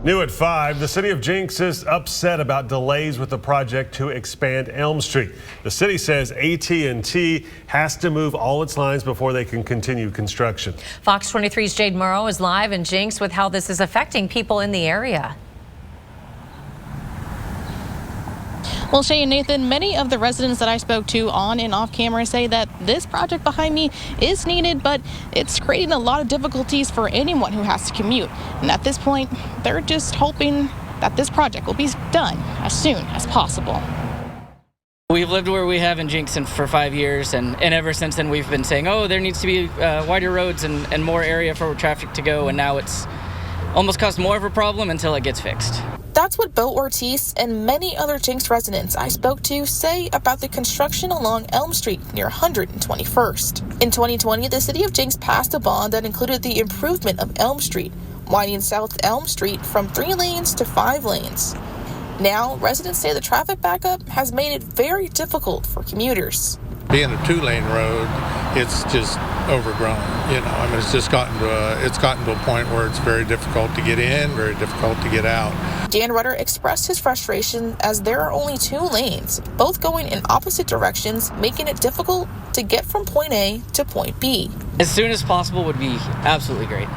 New at 5, the City of Jenks is upset about delays with the project to expand Elm Street. The city says AT&T has to move all its lines before they can continue construction. Fox 23's Jade Murrow is live in Jenks with how this is affecting people in the area. Well, Shay and Nathan, many of the residents that I spoke to on and off camera say that this project behind me is needed, but it's creating a lot of difficulties for anyone who has to commute. And at this point, they're just hoping that this project will be done as soon as possible. We've lived where we have in Jenks for 5 years, and ever since then we've been saying, oh, there needs to be wider roads and more area for traffic to go, and now it's almost caused more of a problem until it gets fixed. That's what Bo Ortiz and many other Jenks residents I spoke to say about the construction along Elm Street near 121st. In 2020, the City of Jenks passed a bond that included the improvement of Elm Street, widening South Elm Street from 3 lanes to 5 lanes. Now, residents say the traffic backup has made it very difficult for commuters. Being a 2-lane road, it's just overgrown. I mean, it's gotten to a point where it's very difficult to get in, very difficult to get out. Dan Rutter expressed his frustration as there are only 2 lanes, both going in opposite directions, making it difficult to get from point A to point B. As soon as possible would be absolutely great.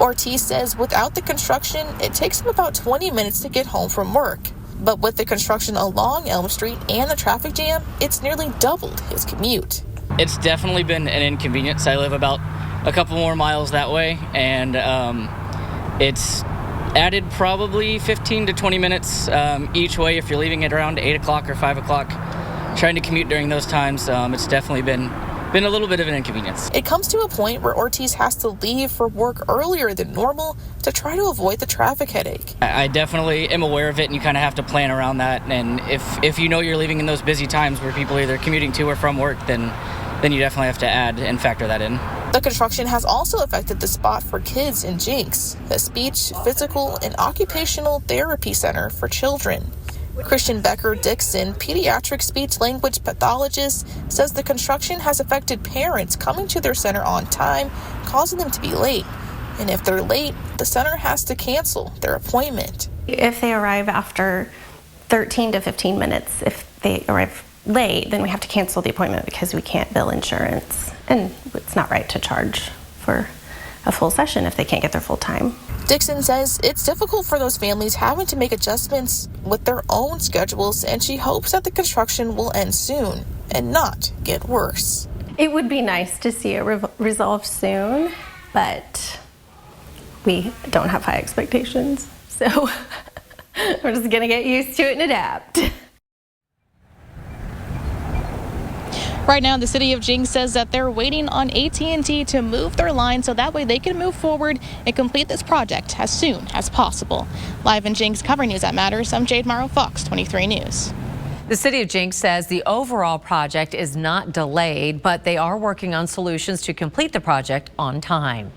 Ortiz says without the construction, it takes him about 20 minutes to get home from work. But with the construction along Elm Street and the traffic jam, it's nearly doubled his commute. It's definitely been an inconvenience. I live about a couple more miles that way, and it's added probably 15 to 20 minutes each way if you're leaving at around 8 o'clock or 5 o'clock. Trying to commute during those times, it's definitely been a little bit of an inconvenience. It comes to a point where Ortiz has to leave for work earlier than normal to try to avoid the traffic headache. I definitely am aware of it, and you kind of have to plan around that. And if you know you're leaving in those busy times where people are either commuting to or from work, then you definitely have to add and factor that in. The construction has also affected the spot for kids in Jenks, a speech, physical, and occupational therapy center for children. Christian Becker Dixon, pediatric speech-language pathologist, says the construction has affected parents coming to their center on time, causing them to be late. And if they're late, the center has to cancel their appointment. If they arrive after 13 to 15 minutes, if they arrive late, then we have to cancel the appointment because we can't bill insurance. And it's not right to charge for a full session if they can't get their full time. Dixon says it's difficult for those families having to make adjustments with their own schedules, and she hopes that the construction will end soon and not get worse. It would be nice to see it resolved soon, but we don't have high expectations. So we're just gonna get used to it and adapt. Right now, the City of Jenks says that they're waiting on AT&T to move their line so that way they can move forward and complete this project as soon as possible. Live in Jenks, covering News That Matters, I'm Jade Murrow, Fox 23 News. The City of Jenks says the overall project is not delayed, but they are working on solutions to complete the project on time.